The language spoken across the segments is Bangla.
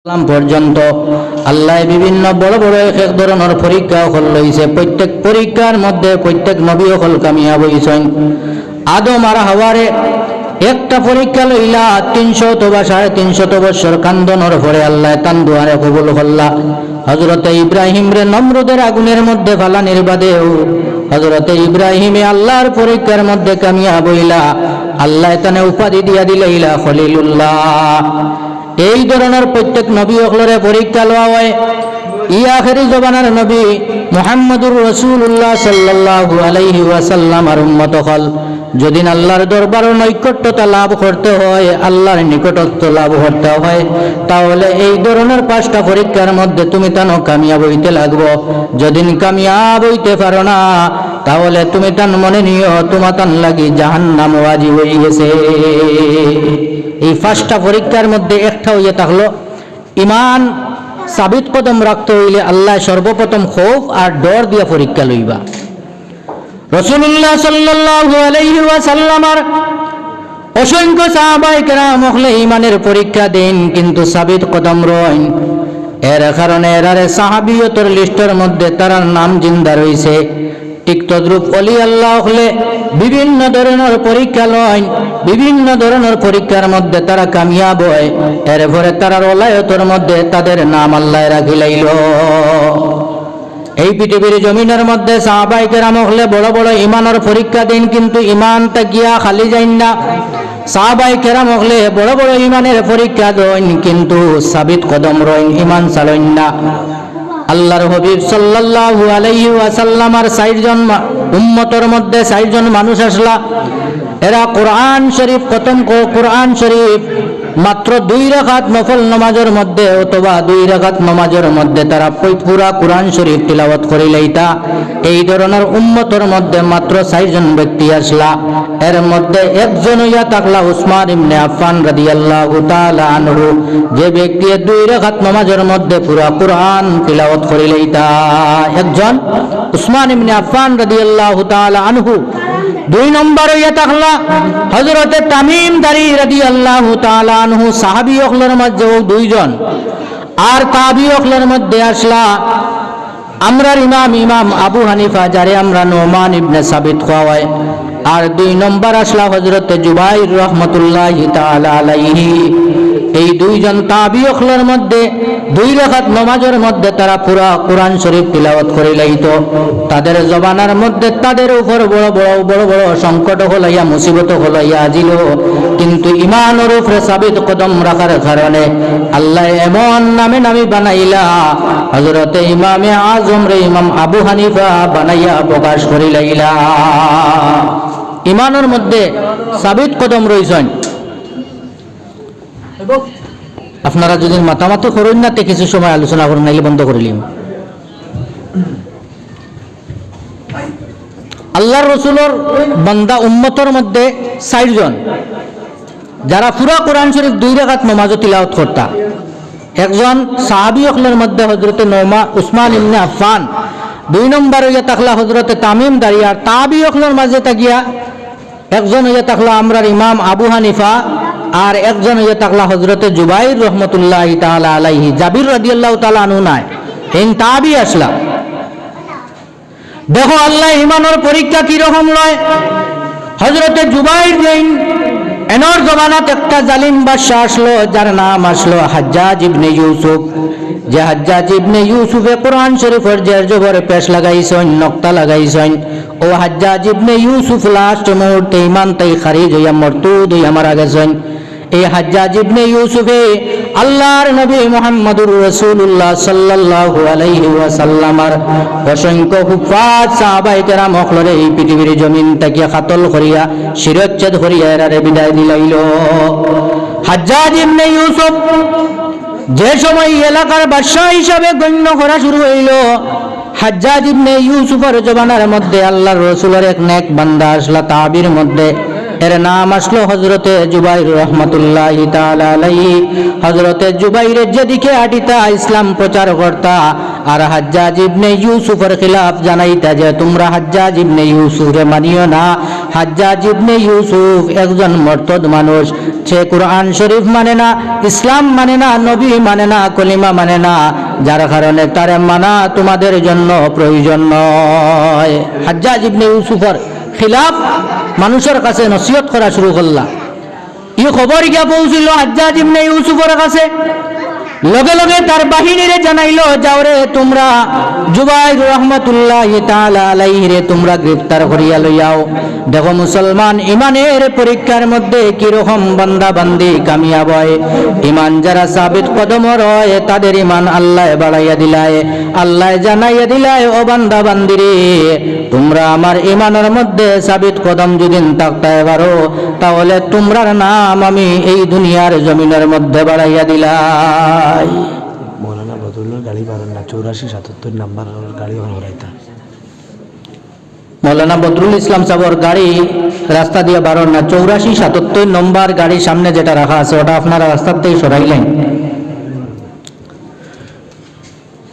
পর্যন্ত আল্লাহ বিভিন্ন বড় বড় এক ধরনের পরীক্ষা হল লইছে। প্রত্যেক পরীক্ষার মধ্যে প্রত্যেক নবী হল কামিয়াব হইছেন। আদম আর হাওয়ারে একটা পরীক্ষা লইলা 300 অথবা 350 বছর কান্দনের পরে আল্লাহ তান দুয়ারে কবুল করলা। হযরতে ইব্রাহিম রে নমরুদের আগুনের মধ্যে ফালানির বাদেও হযরতে ইব্রাহিমে আল্লাহর পরীক্ষার মধ্যে কামিয়াব হইলা। আল্লাহ তানে উপাধি দিয়া দিলাইলা খলিলুল্লাহ। এই ধরনের প্রত্যেক নবী হলরে পরীক্ষা লওয়া হয়। ই আখেরি জবানার নবী মুহাম্মদুর রাসূলুল্লাহ সাল্লাল্লাহু আলাইহি ওয়াসাল্লাম আর উম্মত হল যদি আল্লাহর দরবারে নৈকট্যতা লাভ করতে হয়, আল্লাহর নিকটত্ব লাভ করতে হয়, তাহলে এই ধরনের 5টা পরীক্ষার মধ্যে তুমি তান কামিয়াব হইতে লাগবো। যদি কামিয়াব হইতে পারো না, তাহলে তুমি তান মনে নিও তোমার তান লাগি জাহান্নাম ওয়াজিব হয়ে গেছে। এই 5টা পরীক্ষার মধ্যে একটা হইয়া থাকলো ইমান সাবিত কদম রাখতে হইলে আল্লাহ সর্বপ্রথম খৌফ আর ডর দিয়া পরীক্ষা লইবা। রাসূলুল্লাহ সাল্লাল্লাহু আলাইহি ওয়াসাল্লামের অসংখ্য সাহাবায়ে কেরাম হলে ইমানের পরীক্ষা দেন, কিন্তু সাবিত কদম রইন। এর কারণে এরারে সাহাবিয়তের লিস্টের মধ্যে তার নাম জিন্দা রইছে। ঠিক তদ্রূপ অলি আল্লাহ হলে বিভিন্ন ধরনের পরীক্ষা লয়, বিভিন্ন ধরনের পরীক্ষার মধ্যে তারা কামিয়াব হয়। এরপরে তারা ওলায়তের মধ্যে তাদের নাম আল্লাহ রাখিলাইল। এই পৃথিবীর জমিনের মধ্যে সাহাবায়ে কেরাম হলে বড় বড় ইমানের পরীক্ষা দিন, কিন্তু ইমানটা গিয়া খালি যাইন না। সাহাবায়ে কেরাম হলে বড় বড় ইমানের পরীক্ষা দেন, কিন্তু সাবিত কদম রইন, ইমান চালইন না। আল্লাহর হাবিব সাল্লাল্লাহু আলাইহি ওয়াসাল্লামের 4 জন উম্মতের মধ্যে 4 জন মানুষ আসলা। এরা কোরআন শরীফ খতম কোরআন শরীফ মাত্র 2 রাকাত নফল নামাজের মধ্যে অথবা 2 রাকাত নামাজের মধ্যে তারা পুরা কোরআন শরীফ তিলাওয়াত করে লইতা। এই ধরনের উম্মতের মধ্যে মাত্র 4 জন ব্যক্তি আসলা। এর মধ্যে একজন হইয়া থাকলা উসমান ইবনে আফফান রাদিয়াল্লাহু তাআলা আনহু, যে ব্যক্তি 2 রাকাত নামাজের মধ্যে পুরা কোরআন তিলাওয়াত করে লইতা। একজন উসমান ইবনে আফফান রাদিয়াল্লাহু তাআলা আনহু। 2 নম্বর হইয়া থাকলা হযরতে তামিম দারি রাদিয়াল্লাহু তাআলা আনহু। সাহাবী হলের মধ্যে 2 জন। আর তাবী হলের মধ্যে আসলা আমরার ইমাম আবু হানিফা, যারে আমরা নোমান ইবনে সাবিত খাওয়াই। আর 2 নম্বর আসলা হযরতে জুবাইর রাহমাতুল্লাহি তাআলা আলাইহি। এই 2 জন তাবী হলের মধ্যে 2 রাকাত নামাজের মধ্যে তারা পুরা কোরআন শরীফ তিলাওয়াত করে লাইতো। তাদের জবানার মধ্যে তাদের উপর বড় বড় সংকট হলাইয়া মুসিবত হলাইয়া আজিল, কিন্তু ইমানের উপরে সাবিত কদম রাখার কারণে আল্লাহ এমন নামে নামি বানাইলা হযরতে ইমামে আজম রে ইমাম আবু হানিফা বানাইয়া প্রকাশ করে লাইলা। ইমানের মধ্যে সাবিত কদম রইছেন। আপনারা যদি মাতামাতি করেন না, কিছু সময় আলোচনা করেন, নাইলে বন্ধ করিলাম। আল্লাহর রাসূলের বান্দা উম্মতের মধ্যে 4 জন যারা পুরা কোরআন শরীফ 2 রাকাত নামাজ তিলাওয়াত করতা। একজন সাহাবী হলের মধ্যে হযরতে উসমান ইবনে আফফান। 2 নম্বর হইয়া থাকলা হযরতে তামিম দারি। আর তাবী হলের মাঝে তাকিয়া একজন হইয়া থাকলা আমরার ইমাম আবু হানিফা। আর একজন হইয়া থাকলা হযরতে জুবাইর রাহমাতুল্লাহি তাআলা আলাইহি। জাবির রাদিয়াল্লাহু তাআলা আনহু নাই, এই তাবী আসলা। দেখো আল্লাহ ইমানের পরীক্ষা কি রকম লয়। হযরতে জুবাইর যেন এনর জমানাত একটা জালিম বাদশা আসলো, যার নাম আসলো হাজ্জাজ ইবনে ইউসুফ। যে হাজ্জাজ ইবনে ইউসুফে কোরআন শরীফের জের জবরে পেশ লাগাইছেন, নকতা লাগাইছেন। ও হাজ্জাজ ইবনে ইউসুফ লাস্ট মুহূর্তে ইমান তাই খারিজ হইয়া মরতুদ হইয়া মারা গেছেন। এই হাজ্জাজ ইবনে ইউসুফে আল্লাহর নবী মুহাম্মদুর রাসূলুল্লাহ সাল্লাল্লাহু আলাইহি ওয়াসাল্লামের অসংখ্য হুফাজ সাহাবায়ে কেরাম হলরে এই পৃথিবীর জমিন থেকে কাতল করিয়া শিরচ্ছেদ করিয়া এরারে বিদায় দিলাইল। হাজ্জাজ ইবনে ইউসুফ যে সময় এলাকার বাদশা হিসাবে গণ্য করা শুরু হইল, হাজ্জাজ ইবনে ইউসুফের জবানার মধ্যে আল্লাহর রাসূলের এক নেক বান্দা আসলা তাবির মধ্যে। এর নাম আসলো হযরতে জুবাইর রাহমাতুল্লাহি তাআলা আলাইহি। হযরতে জুবাইরের যেদিকে আটিতা ইসলাম প্রচার করতা, আর হাজ্জাজ ইবনে ইউসুফের খিলাফ জানাইতা যে তোমরা হাজ্জাজ ইবনে ইউসুফরে মানিও না, হাজ্জাজ ইবনে ইউসুফ একজন মুরতাদ মানুষ। সে কুরআন শরীফ মানে না, ইসলাম মানে না, নবী মানে না, কলিমা মানে না, যার কারণে তারে মানা তোমাদের জন্য প্রয়োজন নয়। হাজ্জাজ ইবনে ইউসুফের খিলাফ মানুষের কাছে নসিহত করা শুরু করলা। এই খবর গিয়া পৌঁছিল হাজ্জাজ ইবনে ইউসুফের কাছে। লগে লগে তার বাহিনীরে জানাইলো, যাওরে তোমরা জুবাইর রহমাতুল্লাহি তাআলা আলাইহি রে তোমরা গ্রেফতার করিয়া লইয়াও। দেখো মুসলমান ইমানের পরীক্ষার মধ্যে কি রকম বান্দা বান্দি কামিয়াব হয়। ইমান যারা সাবিত কদমর হয় তাদের ইমান আল্লাহ বাড়াইয়া দিলায়। আল্লাহ জানাইয়া দিলায়, ও বান্দা বান্দিরে তোমরা আমার ইমানের মধ্যে সাবিত কদম যদি থাকতে পারো তাহলে তোমরার নাম আমি এই দুনিয়ার জমিনের মধ্যে বাড়াইয়া দিলাই। মৌলানা বদরুলের গাড়ি পারেন না, 84-77 নাম্বার গাড়ি হরাইতা। মৌলানা বদরুল ইসলাম সাবর গাড়ি রাস্তা দিয়ে বারণ না, 84-77 নম্বর গাড়ির সামনে যেটা রাখা আছে ওটা আপনারা রাস্তার থেকে সরাইলেন।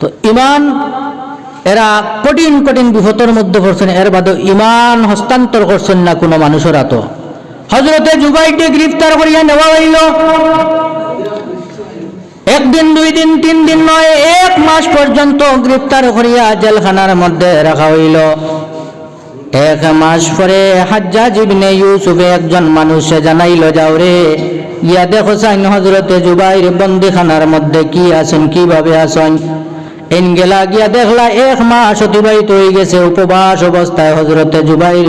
তো ইমান এরা কঠিন কঠিন বিপদের মধ্যে পড়ছেন, এর বাদে ইমান হস্তান্তর করছেন না কোনো মানুষের। তো হযরতে জুবাইরকে গ্রেফতার করিয়া নেওয়া হইল। একদিন, 2 দিন, 3 দিন নয়, 1 মাস পর্যন্ত গ্রেফতার করিয়া জেলখানার মধ্যে রাখা হইল। 1 মাস পরে হাজ্জাজ ইবনে ইউসুফ একজন মানুষে জানাইল, যাও রে ইয়া দেখো সাইন হযরতে জুবাইর বন্দিখানার মধ্যে কি আছেন, কিভাবে আছেন। এন গেলা গিয়া দেখলা 1 মাস অতিবাহিত হয়ে গেছে উপবাস অবস্থায় হযরতে জুবাইর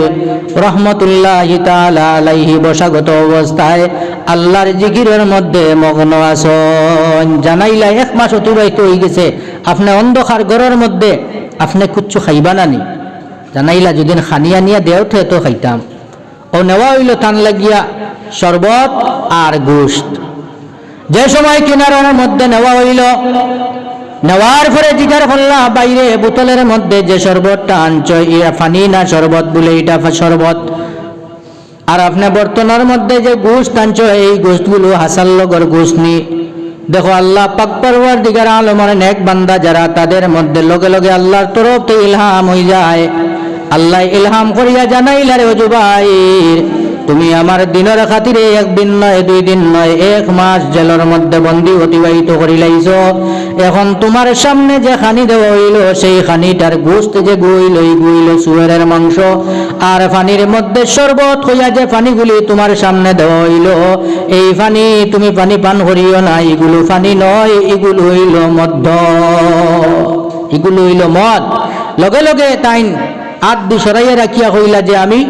রহমাতুল্লাহি তাআলা আলাইহি বসাগত অবস্থায় আল্লাহর জিকিরের মধ্যে মগ্ন আছেন। জানাইলা 1 মাস অতিবাহিত হয়ে গেছে, আপনি অন্ধকার ঘরের মধ্যে আপনি কিচ্ছু খাইবা না নি। জানাইলা যদি খানিয়া নিয়া দেওতে তো খাইতাম। ও নেওয়া হইল টান লাগিয়া শরবত আর গোশত। যে সময় কিনারের মধ্যে নেওয়া হইল, নেওয়ার পরে জিজ্ঞাসা করলা, বাইরে বোতলের মধ্যে যে শরবতটা আনছো ইয়া পানি না শরবত বলে, এটা শরবত। আর আপনি বর্তনের মধ্যে যে গোশত আনছো এই গোশতগুলো হাসাল লগর গোশত নি। দেখো আল্লাহ পাক পরওয়ারদিগার আলমের নেক বান্দা যারা, তাদের মধ্যে লগে লগে আল্লাহর তরফ থেকে ইলহাম হয়ে যায়। আল্লাহ ইলহাম করিয়া জানাইলা, রে জুবাইর তুমি আমার দিনের খাতিরে 1 দিন নয়, 2 দিন নয়, 1 মাস জেলের মধ্যে বন্দী অতিবাহিত করিলাইছ। এখন তোমার সামনে যে খানি দেওয়া হইল সেই খানিটার গোশত যে গুইল, এই গুইল সুয়েরের মাংস। আর পানির মধ্যে শরবত হইয়া যে পানিগুলি তোমার সামনে দেওয়া হইল, এই পানি তুমি পানি পান করিও না, এগুলো পানি নয়, এগুলো হইল মদ, এগুলো হইল মদ। লগে লগে তাইন হাত দি সরাইয়া রাখিয়া কইলা যে আমি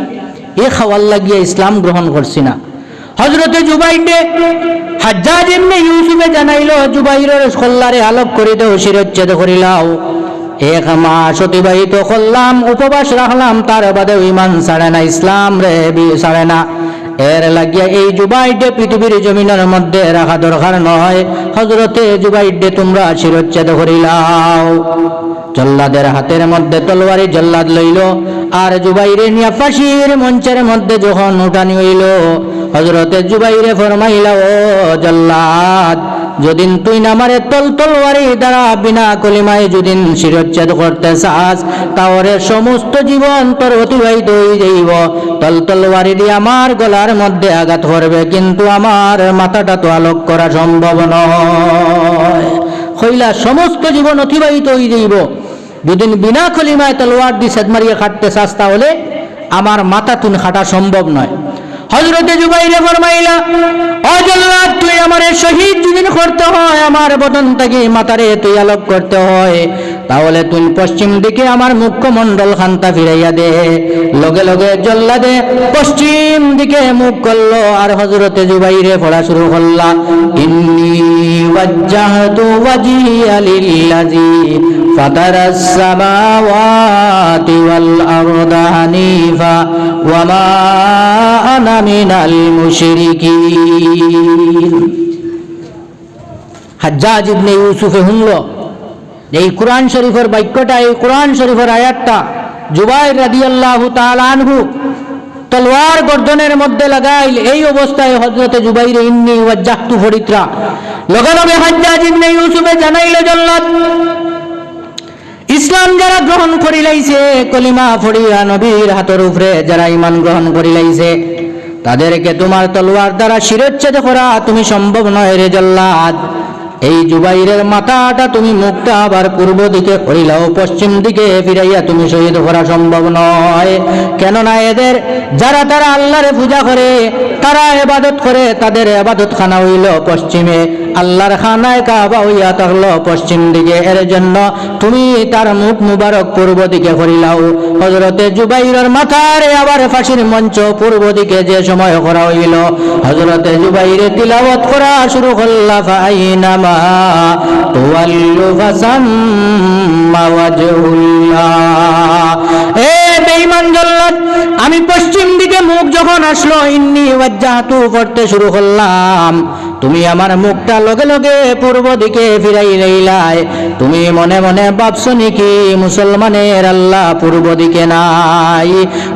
এ খাওয়ার লাগিয়া ইসলাম গ্রহণ করছি না। হযরতে জুবাইরে হাজ্জাজ ইবনে ইউসুফে জানাইল, জুবাইরের কল্লারে আলোক করে দেও, শিরচ্ছেদ করিলাও। 1 মাস অতিবাহিত করলাম, উপবাস রাখলাম, তার বাদে ইমান ছাড়ে না, ইসলাম রে ছাড়ে না। এর লাগিয়া এই জুবাইরে পৃথিবীর জমিনের মধ্যে রাখা দরকার নয়। হযরতে জুবাইরে তোমরা শিরচ্ছেদ করিলাও। জল্লাদের হাতের মধ্যে তলোয়ারি জল্লাদ লইল, আর জুবাইরে নিয়া ফাঁসির মঞ্চের মধ্যে যখন উঠানি হইল, হযরতে জুবাইরে ফরমাইলা, ও জল্লাদ যদিন তুই আমারে তলোয়ারি দ্বারা বিনা কলিমায় যদিন শিরচ্ছেদ করতে চাস, তাহলে সমস্ত জীবন তোর অতিবাহিত হয়ে যাইব। তলোয়ারি দিয়ে আমার গলার মধ্যে আঘাত করবে, কিন্তু আমার মাথাটা তো আলোক করা সম্ভব নয়। হইলা সমস্ত জীবন অতিবাহিত হয়ে যাইব, যদি বিনা কলিমায় তলোয়ার দিয়ে সেদ মারিয়ে কাটতে চাস তাহলে আমার মাথা তুই কাটা সম্ভব নয়। হযরতে জুবাইরে ফরমাইলা, ও জল্লাদ তুই আমারে শহীদ যদি করতে হয়, আমার বদন থেকে মাথারে তুই আলোক করতে হয়, তাহলে তুই পশ্চিম দিকে আমার মুখমণ্ডল খান্তা ফিরাইয়া দে। লগে লগে জল্লাদে পশ্চিম দিকে মুখ করলো, আর হযরতে জুবাইরে পড়া শুরু করলা, ইন্নী ওয়াজ্জাহতু ওয়াজহিয়া লিল্লাযী ফাতারাস সামাওয়াতি ওয়াল আরদা হানিফা ওয়া মা আনা মিনাল মুশরিকিন। হাজ্জাজ ইবনে ইউসুফে শুনল এই কোরআন শরীফের বাক্যটা, এই কোরআন শরীফের আয়াতটা। জুবাইর রাদিয়াল্লাহু তাআলা আনহু তলোয়ার গর্দনের মধ্যে লাগাইল, এই অবস্থায় হযরতে জুবাইর ইন্নী ওয়াজ্জাহতু ফরিত্রা। লগে লগে হাজ্জাজ ইবনে ইউসুফে জানাইল, জল্লাদ ইসলাম যারা গ্রহণ করিলাইছে, কলিমা পড়িয়া নবীর হাতের উপরে যারা ঈমান গ্রহণ করিলাইছে, তাদেরকে তোমার তলোয়ার দ্বারা শিরচ্ছেদ করা তুমি সম্ভব নয় রে জল্লাদ। এই জুবাইরের মাথাটা তুমি মুখটা আবার পূর্ব দিকে করিলাও, পশ্চিম দিকে ফিরাইয়া তুমি শহীদ করা সম্ভব নয়। কেননা এদের যারা তারা আল্লাহরে পূজা করে, তারা ইবাদত করে, তাদের ইবাদত খানা হইল পশ্চিমে, আল্লাহর খানায় কাবা হইয়া থাকলো পশ্চিম দিকে। এর জন্য তুমি তার মুখ মুবারক পূর্ব দিকে করিলাও। হযরতে জুবাইরের মাথারে আবার ফাঁসির মঞ্চ পূর্ব দিকে যে সময় করা হইল, হযরতে জুবাইরে তিলাওয়াত করা শুরু করলা, ফাইনামা তুওয়াল্লু ফাসাম্মা ওয়াজহুল্লাহ। এ বেঈমান জল্লাদ, আমি পশ্চিম দিকে মুখ যখন আসলো, ইন্নী ওয়াজ্জাহতু পড়তে শুরু করলাম, তুমি আমার মুখটা লগে লগে পূর্ব দিকে ফিরাই লইলাই। তুমি মনে মনে ভাবছো নাকি মুসলমানের আল্লাহ পূর্ব দিকে নাই?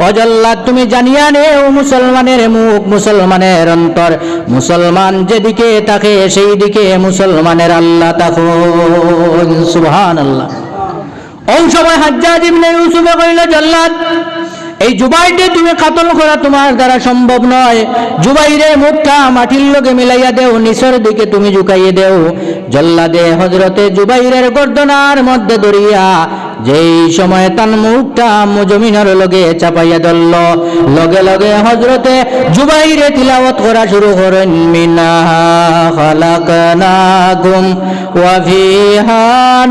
অজল্লাদ, তুমি জানিয়া নেও মুসলমানের মুখ, মুসলমানের অন্তর, মুসলমান যেদিকে থাকে সেই দিকে মুসলমানের আল্লাহ থাকুন। সুবহানাল্লাহ। ওই সময় হাজ্জাজ ইবনে ইউসুফে কইল, জল্লাদ, এই জুবাইরকে তুমি কাতল করা তোমার দ্বারা সম্ভব নয়। জুবাইরের মুখটা মাটির লগে মিলাইয়া দেও, নিচের দিকে তুমি ঝুঁকাইয়ে দেও। জল্লাদে হযরতে জুবাইরের গর্দনার মধ্যে ধরিয়া যেই সময় তার মুখটা জমিনের লগে চাপাইয়া ধরল, লগে লগে হযরতে জুবাইরে তিলাওয়াত করা শুরু করেন, মিনহা খালাকনাকুম ওয়া ফিহা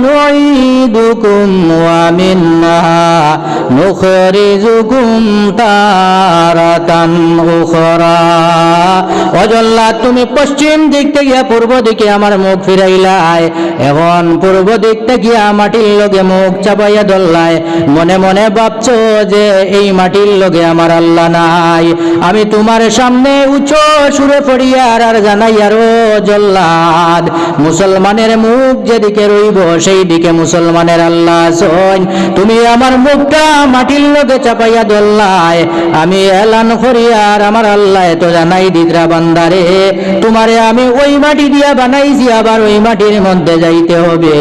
নুঈদুকুম ওয়া মিনহা নুখরিজুকুম তারাতান উখরা। ওয়াজল্লাহ, তুমি পশ্চিম দিক থেকে পূর্ব দিকে আমার মুখ ফিরাইলাই, এখন পূর্ব দিক থেকে মাটির লগে মুখ চাপাইয়া ধরলাই। মনে মনে ভাবছো যে এই মাটির লগে আমার আল্লাহ নাই। আমি তোমার সামনে উচ্চ সুরে পড়িয়া আর জানাই, আরো জল্লাদ, মুসলমানের মুখ যেদিকে রইব সেই দিকে মুসলমানের আল্লাহ আছেন। তুমি আমার মুখটা মাটির লগে চাপাইয়া ধরলাই। আমি এলান করিয়ার আমার আল্লাহ তো জানাই দিদরা বান্দারে, তোমারে আমি ওই মাটি দিয়া বানাইছি, আবার ওই মাটির মধ্যে যাইতে হবে।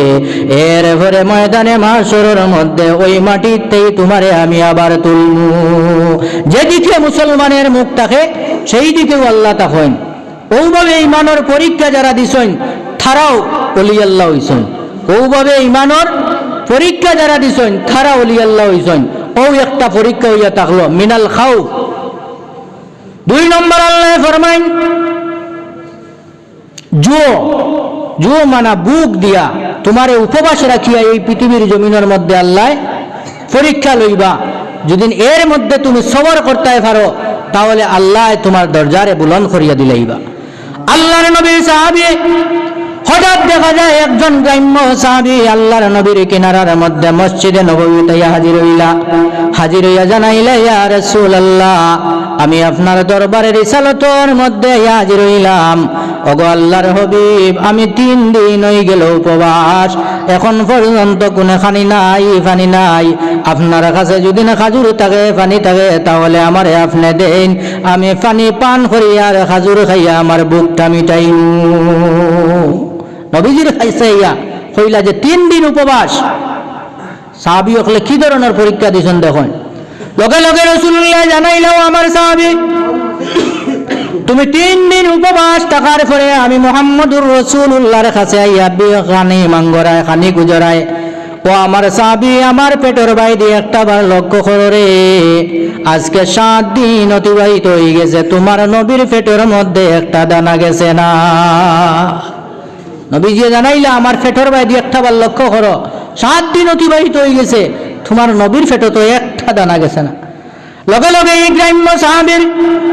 এরপরে ময়দানে মাহশরের মধ্যে ওই মাটিতেই তোমারে আমি আবার তুলমু। যেদিকে মুসলমানের মুখ থাকে সেই দিকেও আল্লাহ থাকেন। ওইভাবে ইমানের পরীক্ষা যারা দিছেন তারাও ওলি আল্লাহ হইছেন। ওইভাবে ইমানের পরীক্ষা যারা দিছেন তারা ওলি আল্লাহ হইছেন। ও একটা পরীক্ষা হইয়া থাকলো মিনাল খাউফ। 2 নম্বর আল্লাহ ফরমাইন, জুও মানা বুক দিয়া তোমারে উপবাস রাখিয়া এই পৃথিবীর জমিনের মধ্যে আল্লাহ পরীক্ষা লইবা। যদি এর মধ্যে তুমি সবর করতে পারো তাহলে আল্লাহ তোমার দরজারে বুলন্দ করিয়া দিলাইবা। আল্লাহর নবীর সাহাবী, হঠাৎ দেখা যায় একজন গ্রাম্য সাহাবী আল্লাহর নবীর কিনারার মধ্যে মসজিদে নববীতে হাজির হইয়া জানাইলে, ইয়া রাসূলুল্লাহ, আমি আপনার দরবারে রিসালাতের মধ্যে হাজির হইলাম। ওগো আল্লাহর হাবিব, আমি 3 দিন হয়ে গেল উপবাস, এখন পর্যন্ত কোনো পানি নাই। আপনার কাছে যদি না খাজুর থাকে, পানি থাকে, তাহলে আমারে আপনি দেন, আমি পানি পান করি আর খাজুর খাইয়া আমার বুকটা মিটাই। নবীজির খাইছে ইয়া কইলা যে 3 দিন উপবাস। সাহাবী হলে কি ধরনের পরীক্ষা দিছেন দেখুন। লগে লগে রাসূলুল্লাহ জানাইলেও, আমার সাহাবী, তুমি 3 দিন উপবাস থাকার পরে আমি মুহাম্মদুর রাসূলুল্লাহর কাছে আইয়া বিখানি মাঙ্গরায় খানি গুজরায়। ও আমার সাহাবী, আমার পেটের বাইরে একটা বার লক্ষ্য করো রে, আজকে 7 দিন অতিবাহিত হয়ে গেছে, তোমার নবীর পেটের মধ্যে একটা দানা গেছে না। নবীজি জানাইলা, আমার পেটের বাইরে একটা বার লক্ষ্য করো, 7 দিন অতিবাহিত হয়ে গেছে, তোমার নবীর পেটে তো একটা দানা গেছে না। লগে লগে এই গ্রাম্য সাহাবীর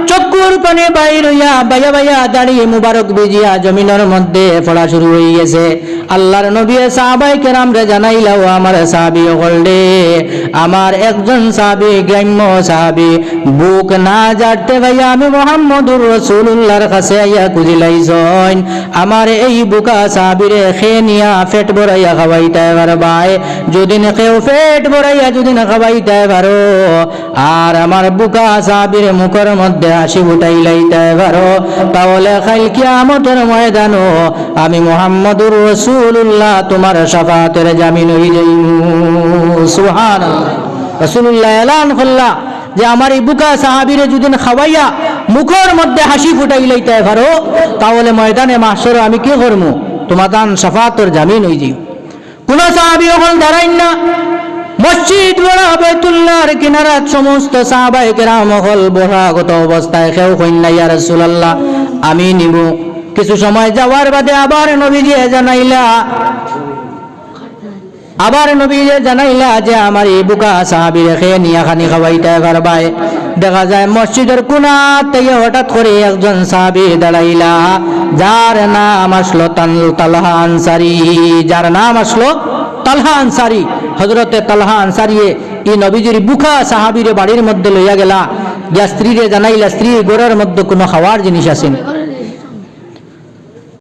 চক্ষুর পানি বাইর হইয়া বাইয়া বাইয়া দাঁড়িয়ে মুবারক ভিজিয়া জমিনের মধ্যে পড়া শুরু হয়ে গেছে। আল্লাহর নবী সাহাবায়ে কেরাম রে জানাইলা, ও আমার সাহাবী হলরে, আমার একজন সাহাবী, গ্রাম্য সাহাবী, বুক না জাড়তে ভাইয়া আমি মুহাম্মদুর রাসূলুল্লাহর কাছে আইয়া খুঁজিলাইছন, আমার এই বুকা সাহাবীরে খেয়ে নিয়া পেট ভরাইয়া খাওয়াইতে পারবাই। যদি না কেউ পেট ভরাইয়া যদি না খাওয়াইতে পারো, আর আমার বুকা সাহাবীর মুখের মধ্যে হাসি ফুটাইলাইতে পারো, তাহলে কাল কিয়ামতের ময়দানো আমি মুহাম্মদুর রাসূলুল্লাহ তোমার শাফাতের জামিন হই যাইমু। সুবহানাল্লাহ। রাসূলুল্লাহ এলান করলা যে আমার এই বুকা সাহাবীরে যদি খাওয়াইয়া মুখের মধ্যে হাসি ফুটাইলাইতে পারো, তাহলে ময়দানে মাহশরে আমি কি করবো? তোমার শাফাতের জামিন হই যাই। কোন সাহাবী ওখানে দাঁড়াইন না, মসজিদ বড় বাইতুল্লাহর কিনারাত সমস্ত সাহাবায়ে কেরাম হল বহাগত অবস্থায় কেউ কইন না ইয়া রাসূলুল্লাহ আমি নিব। কিছু সময় যাওয়ার বাদে আবার নবীজি জানাইলা যে আমার এই বুকা সাহাবীর খেয়ে নিয়া খানি খাওয়াইতে পারবাই। দেখা যায় মসজিদের কোণার থেকে হঠাৎ করে একজন সাহাবী দাঁড়াইলা, যার নাম আসলো তালহা আনসারী। যার নাম আসলো তালহা আনসারী। হযরতে তালহা আনসারী এই নবীজির বুকা সাহাবীর বাড়ির মধ্যে লইয়া গেলা, গিয়া স্ত্রীরে জানাইলা স্ত্রীর ঘরের মধ্যে কোনো খাওয়ার জিনিস আছেন।